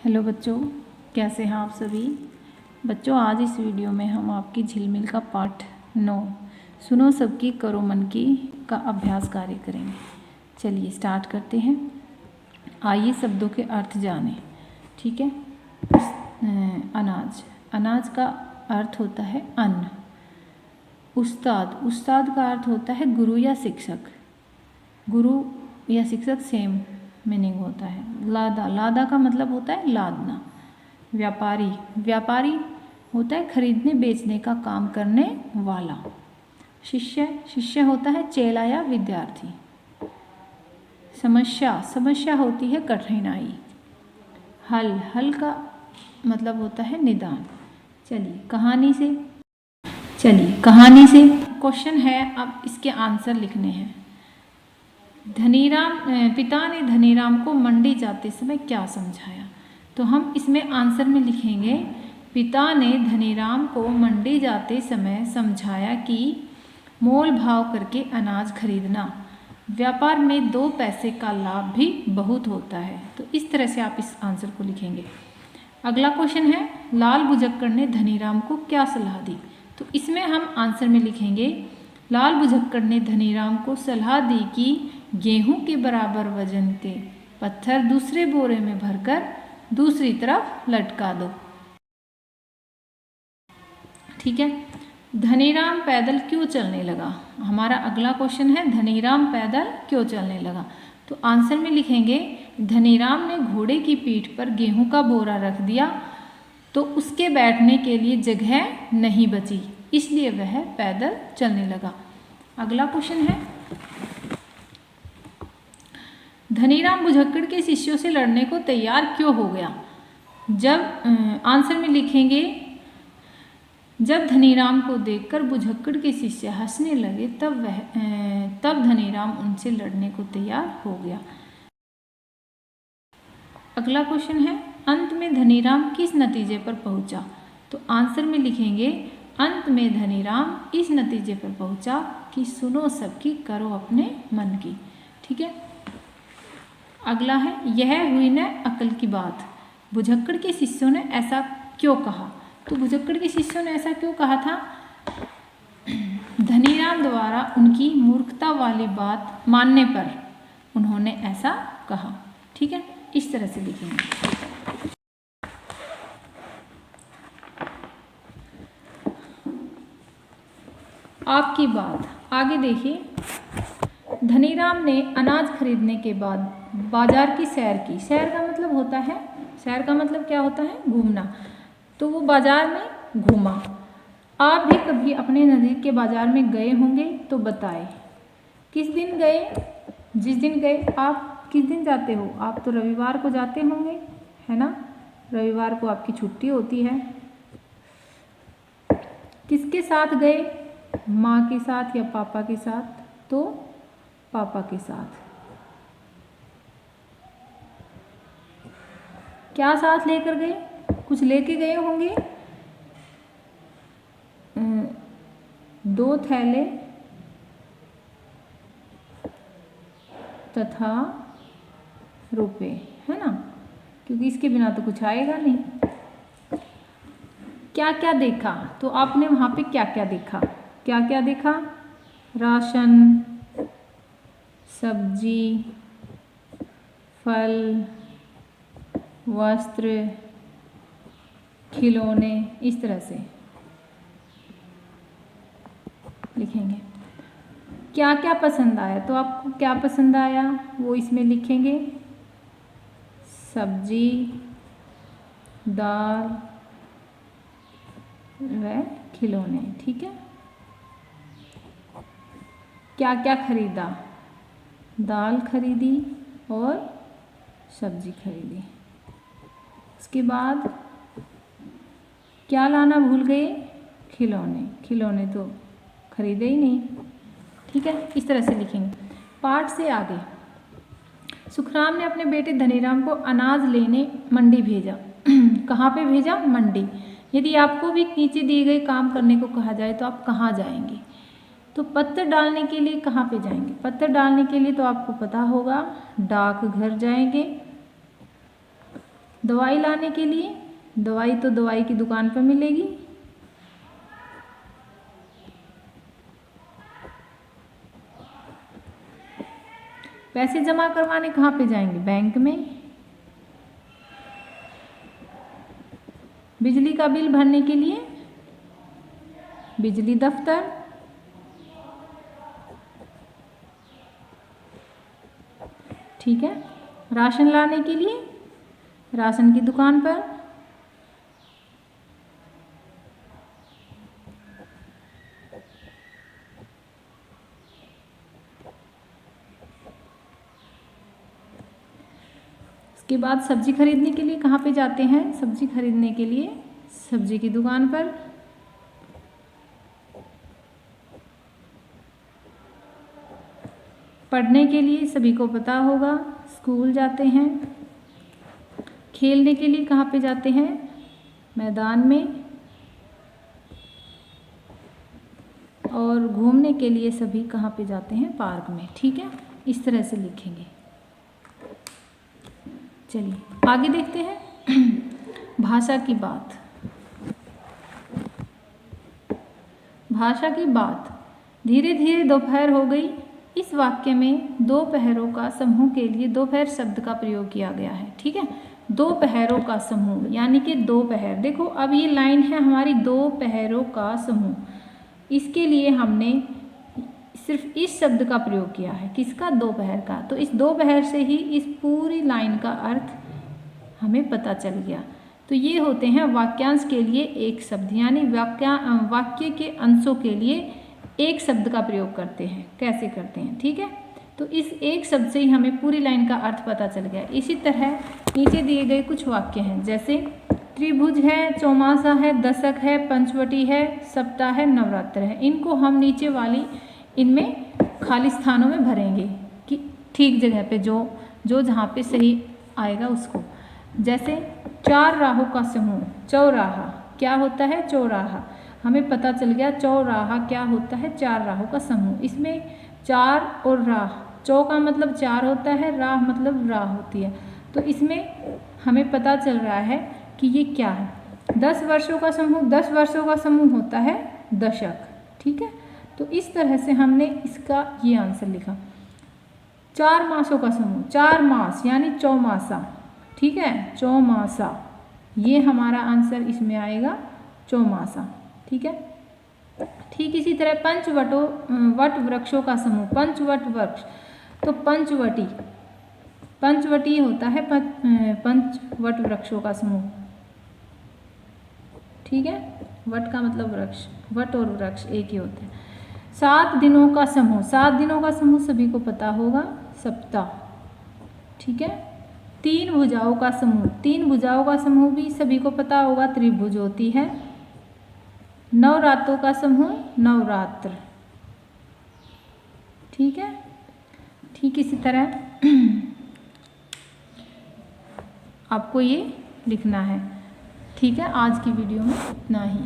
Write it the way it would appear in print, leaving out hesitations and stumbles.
Hello बच्चों, कैसे हैं आप सभी बच्चों। आज इस वीडियो में हम आपकी झिलमिल का पाठ 9 सुनो सबकी करो मन की का अभ्यास कार्य करेंगे। चलिए स्टार्ट करते हैं। आइए शब्दों के अर्थ जानें। ठीक है। अनाज, अनाज का अर्थ होता है अन्न। उस्ताद, उस्ताद का अर्थ होता है गुरु या शिक्षक। गुरु या शिक्षक सेम मीनिंग होता है। लादा, लादा का मतलब होता है लादना। व्यापारी, व्यापारी होता है खरीदने बेचने का काम करने वाला। शिष्य, शिष्य होता है चेला या विद्यार्थी। समस्या, समस्या होती है कठिनाई। हल, हल का मतलब होता है निदान। चलिए कहानी से, क्वेश्चन है, अब इसके आंसर लिखने हैं। धनीराम, पिता ने धनीराम को मंडी जाते समय क्या समझाया। तो हम इसमें आंसर में लिखेंगे, पिता ने धनीराम को मंडी जाते समय समझाया कि मोल भाव करके अनाज खरीदना। व्यापार में 2 पैसे का लाभ भी बहुत होता है। तो इस तरह से आप इस आंसर को लिखेंगे। अगला क्वेश्चन है, लाल बुझक्कड़ ने धनीराम को क्या सलाह दी। तो इसमें हम आंसर में लिखेंगे, लाल बुझक्कड़ ने धनीराम को सलाह दी कि गेहूं के बराबर वजन के पत्थर दूसरे बोरे में भरकर दूसरी तरफ लटका दो। ठीक है। धनीराम पैदल क्यों चलने लगा। हमारा अगला क्वेश्चन है, धनीराम पैदल क्यों चलने लगा। तो आंसर में लिखेंगे, धनीराम ने घोड़े की पीठ पर गेहूं का बोरा रख दिया तो उसके बैठने के लिए जगह नहीं बची, इसलिए वह पैदल चलने लगा। अगला क्वेश्चन है, धनीराम बुझक्कड़ के शिष्यों से लड़ने को तैयार क्यों हो गया। जब आंसर में लिखेंगे, जब धनीराम को देखकर बुझक्कड़ के शिष्य हंसने लगे तब धनीराम उनसे लड़ने को तैयार हो गया। अगला क्वेश्चन है, अंत में धनीराम किस नतीजे पर पहुंचा। तो आंसर में लिखेंगे, अंत में धनीराम इस नतीजे पर पहुंचा कि सुनो सबकी करो अपने मन की। ठीक है। अगला है, यह हुई न अकल की बात, बुझक्कड़ के शिष्यों ने ऐसा क्यों कहा। तो बुझक्कड़ के शिष्यों ने ऐसा क्यों कहा था, धनीराम द्वारा उनकी मूर्खता वाली बात मानने पर उन्होंने ऐसा कहा। ठीक है, इस तरह से लिखेंगे। आपकी बात, आगे देखिए, धनीराम ने अनाज खरीदने के बाद बाजार की सैर की। सैर का मतलब होता है, सैर का मतलब क्या होता है, घूमना। तो वो बाजार में घूमा। आप भी कभी अपने नज़दीक के बाजार में गए होंगे तो बताएं किस दिन गए। जिस दिन गए, आप किस दिन जाते हो, आप तो रविवार को जाते होंगे, है ना। रविवार को आपकी छुट्टी होती है। किसके साथ गए, माँ के साथ या पापा के साथ। तो पापा के साथ। क्या साथ लेकर गए, कुछ लेके गए होंगे। 2 थैले तथा रुपए, है ना, क्योंकि इसके बिना तो कुछ आएगा नहीं। क्या क्या देखा, तो आपने वहाँ पे क्या क्या देखा, क्या क्या देखा, राशन, सब्जी, फल, वस्त्र, खिलौने, इस तरह से लिखेंगे। क्या क्या पसंद आया, तो आपको क्या पसंद आया वो इसमें लिखेंगे, सब्जी, दाल व खिलौने। ठीक है। क्या क्या खरीदा, दाल खरीदी और सब्जी खरीदी। उसके बाद क्या लाना भूल गए, खिलौने, खिलौने तो खरीदे ही नहीं। ठीक है, इस तरह से लिखेंगे। पाठ से आगे, सुखराम ने अपने बेटे धनीराम को अनाज लेने मंडी भेजा। कहाँ पे भेजा, मंडी। यदि आपको भी नीचे दिए गए काम करने को कहा जाए तो आप कहाँ जाएंगे। तो पत्थर डालने के लिए कहाँ पे जाएंगे, पत्थर डालने के लिए तो आपको पता होगा डाकघर जाएंगे। दवाई लाने के लिए, दवाई तो दवाई की दुकान पर मिलेगी। पैसे जमा करवाने कहाँ पे जाएंगे? बैंक में। बिजली का बिल भरने के लिए बिजली दफ्तर। ठीक है। राशन लाने के लिए राशन की दुकान पर। उसके बाद सब्जी खरीदने के लिए कहाँ पे जाते हैं? सब्जी खरीदने के लिए सब्जी की दुकान पर। पढ़ने के लिए सभी को पता होगा, स्कूल जाते हैं। खेलने के लिए कहाँ पे जाते हैं? मैदान में। और घूमने के लिए सभी कहाँ पे जाते हैं? पार्क में। ठीक है, इस तरह से लिखेंगे। चलिए आगे देखते हैं। भाषा की बात। भाषा की बात। धीरे धीरे दोपहर हो गई। इस वाक्य में दो पहरों का समूह के लिए दोपहर शब्द का प्रयोग किया गया है। ठीक है, दो पहरों का समूह यानी कि दो पहर। देखो अब ये लाइन है हमारी दो पहरों का समूह। इसके लिए हमने सिर्फ इस शब्द का प्रयोग किया है। किसका? दोपहर का। तो इस दोपहर से ही इस पूरी लाइन का अर्थ हमें पता चल गया। तो ये होते हैं वाक्यांश के लिए एक शब्द, यानी वाक्य के अंशों के लिए एक शब्द का प्रयोग करते हैं। कैसे करते हैं? ठीक है, तो इस एक शब्द से ही हमें पूरी लाइन का अर्थ पता चल गया। इसी तरह नीचे दिए गए कुछ वाक्य हैं, जैसे त्रिभुज है, चौमासा है, दशक है, पंचवटी है, सप्ताह है, नवरात्र है। इनको हम नीचे वाली इनमें खाली स्थानों में भरेंगे कि ठीक जगह पे जो जहाँ पे सही आएगा उसको। जैसे चार राहों का समूह, चौराहा क्या होता है? चौराहा। हमें पता चल गया चौराहा क्या होता है? चार राहों का समूह। इसमें चार और राह, चौ का मतलब चार होता है, राह मतलब राह होती है। तो इसमें हमें पता चल रहा है कि ये क्या है? 10 वर्षों का समूह, 10 वर्षों का समूह होता है दशक। ठीक है, तो इस तरह से हमने इसका ये आंसर लिखा। 4 मासों का समूह, 4 मास यानी चौमासा। ठीक है, चौमासा, ये हमारा आंसर इसमें आएगा चौमासा। ठीक है, ठीक इसी तरह वट वृक्षों का समूह, पंचवट वृक्ष। तो पंचवटी होता है पंचवट वृक्षों का समूह। ठीक है, वट का मतलब वृक्ष, वट और वृक्ष एक ही होते हैं। 7 दिनों का समूह, 7 दिनों का समूह सभी को पता होगा, सप्ताह। ठीक है, 3 भुजाओं का समूह, 3 भुजाओं का समूह भी सभी को पता होगा, त्रिभुज होती है। 9 रातों का समूह, नवरात्र। ठीक है, ठीक इसी तरह आपको ये लिखना है। ठीक है, आज की वीडियो में इतना ही।